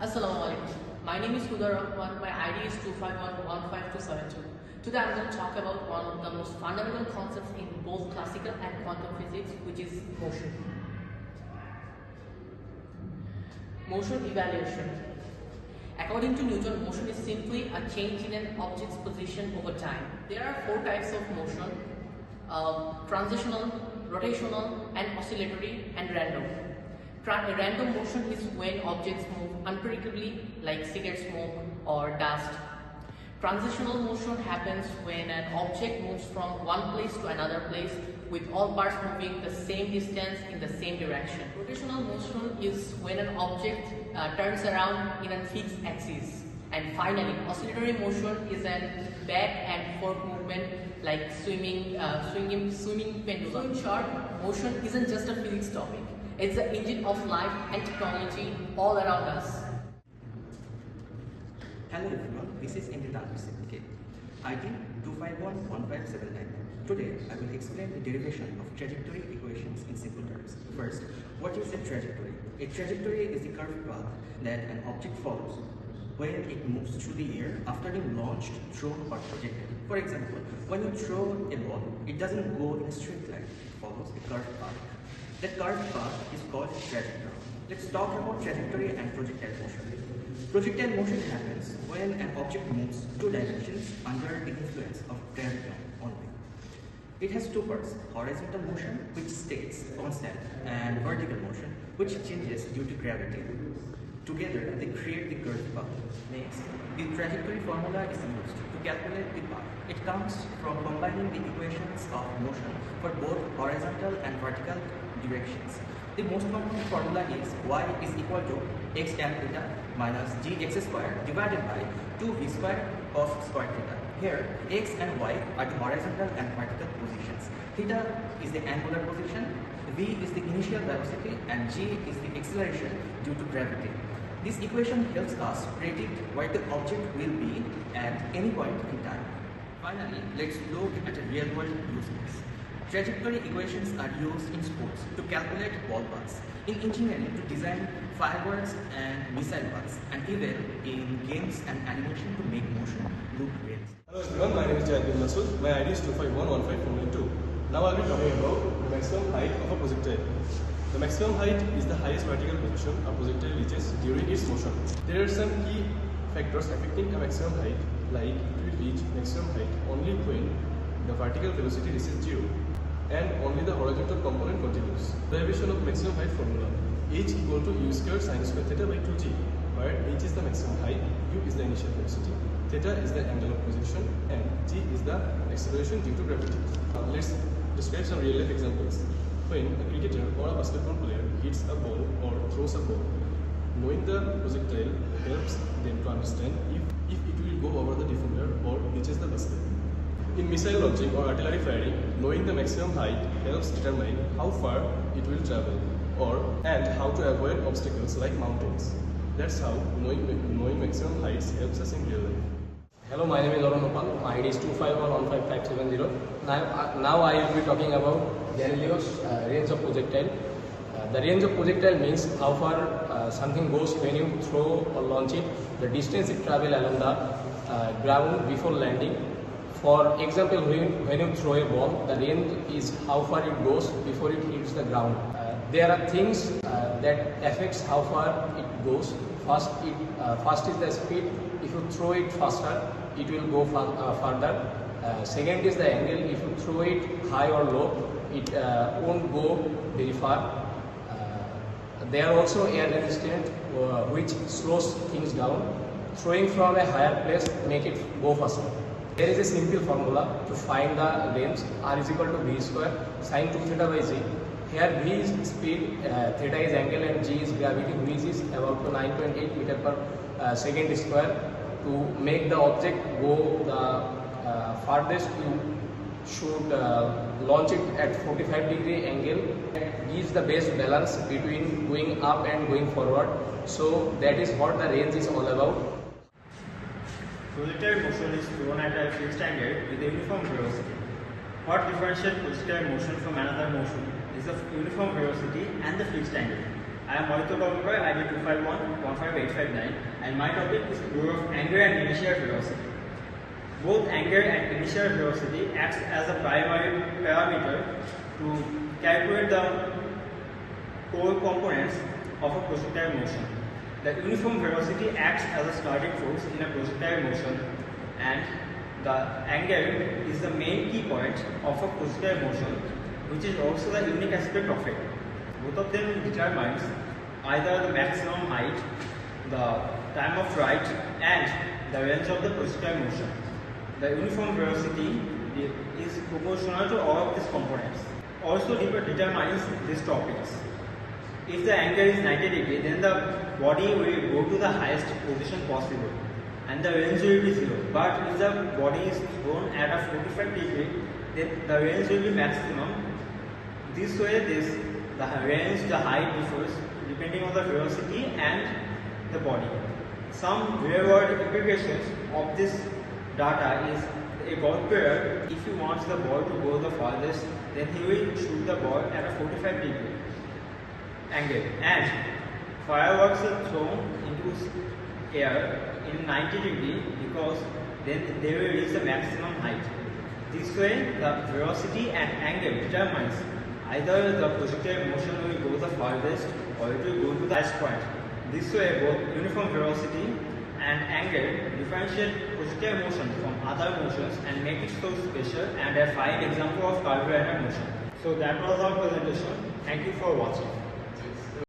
Assalamualaikum. My name is Hudar Rahman. My ID is 251152272. Today I'm going to talk about one of the most fundamental concepts in both classical and quantum physics, which is motion. Motion evaluation. According to Newton, motion is simply a change in an object's position over time. There are four types of motion: transitional, rotational, and oscillatory, and random. Random motion is when objects move unpredictably, like cigarette smoke or dust. Transitional motion happens when an object moves from one place to another place, with all parts moving the same distance in the same direction. Rotational motion is when an object turns around in a fixed axis. And finally, oscillatory motion is a back and forth movement like swinging pendulum. So in short, motion isn't just a physics topic. It's the engine of life and technology all around us. Hello everyone, this is Daffodil, ID 2511579. Today I will explain the derivation of trajectory equations in simple terms. First, what is a trajectory? A trajectory is the curved path that an object follows when it moves through the air after being launched, thrown or projected. For example, when you throw a ball, it doesn't go in a straight line, it follows a curved path. That curved path is called trajectory. Let's talk about trajectory and projectile motion. Projectile motion happens when an object moves two dimensions under the influence of gravity only. It has two parts: horizontal motion, which stays constant, and vertical motion, which changes due to gravity. Together, they create the curved path. Next, the trajectory formula is used to calculate the path. It comes from combining the equations of motion for both horizontal and vertical directions. The most common formula is y is equal to x tan theta minus gx square divided by 2v square cos square theta. Here, x and y are the horizontal and vertical positions. Theta is the angular position, v is the initial velocity, and g is the acceleration due to gravity. This equation helps us predict where the object will be at any point in time. Finally, let's look at a real-world use case. Trajectory equations are used in sports to calculate ball paths, in engineering to design fireworks and missile paths, and even in games and animation to make motion look real. Hello everyone, my name is Daffodil. My ID is 2511542. Now I will be talking about the maximum height of a projectile. The maximum height is the highest vertical position a projectile reaches during its motion. There are some key factors affecting a maximum height, like it will reach maximum height only when the vertical velocity reaches 0 and only the horizontal component continues. Derivation of maximum height formula: h equal to u squared sin square theta by 2g, where h is the maximum height, u is the initial velocity, theta is the angle of projection, and g is the acceleration due to gravity. Let's describe some real life examples. When a cricketer or a basketball player hits a ball or throws a ball, knowing the projectile helps them to understand if it will go over the defender or reaches the basket. In missile launching or artillery firing, knowing the maximum height helps determine how far it will travel and how to avoid obstacles like mountains. That's how knowing maximum heights helps us in real life. Hello, my name is Nopal. My ID is 2511570. Now I will be talking about Galileo's range of projectile. The range of projectile means how far something goes when you throw or launch it, the distance it travels along the ground before landing. For example, when you throw a ball, the range is how far it goes before it hits the ground. There are things that affects how far it goes. First is the speed. If you throw it faster, it will go further. Second is the angle. If you throw it high or low, it won't go very far. They are also air resistant, which slows things down. Throwing from a higher place make it go faster. There is a simple formula to find the range: r is equal to v square sin 2 theta by g. Here v is speed, theta is angle, and g is gravity, which is about 9.8 meter per second square. To make the object go the farthest, you should launch it at 45-degree angle. It gives the best balance between going up and going forward. So that is what the range is all about. Projectile motion is thrown at a fixed angle with a uniform velocity. What differentiates projectile motion from another motion is the uniform velocity and the fixed angle. I am Aditya Karmakar, ID 251-15859, and my topic is role of angular and inertial velocity. Both angular and inertial velocity acts as a primary parameter to calculate the core components of a projectile motion. The uniform velocity acts as a starting force in a projectile motion, and the angle is the main key point of a projectile motion, which is also the unique aspect of it. Both of them determines either the maximum height, the time of flight, and the range of the projectile motion. The uniform velocity is proportional to all of these components. Also determines these topics. If the angle is 90 degrees, then the body will go to the highest position possible, and the range will be 0. But if the body is thrown at a 45 degree, then the range will be maximum. This way, the range, the height differs depending on the velocity and the body. Some real-world applications of this data is a ball player. If he wants the ball to go the farthest, then he will shoot the ball at a 45 degree angle, and fireworks are thrown into air in 90 degree because then they will reach the maximum height. This way, the velocity and angle determines either the projectile motion will go the farthest or it will go to the highest point. This way, both uniform velocity and angle differentiate projectile motion from other motions and make it so special and a fine example of curvilinear motion. So that was our presentation. Thank you for watching.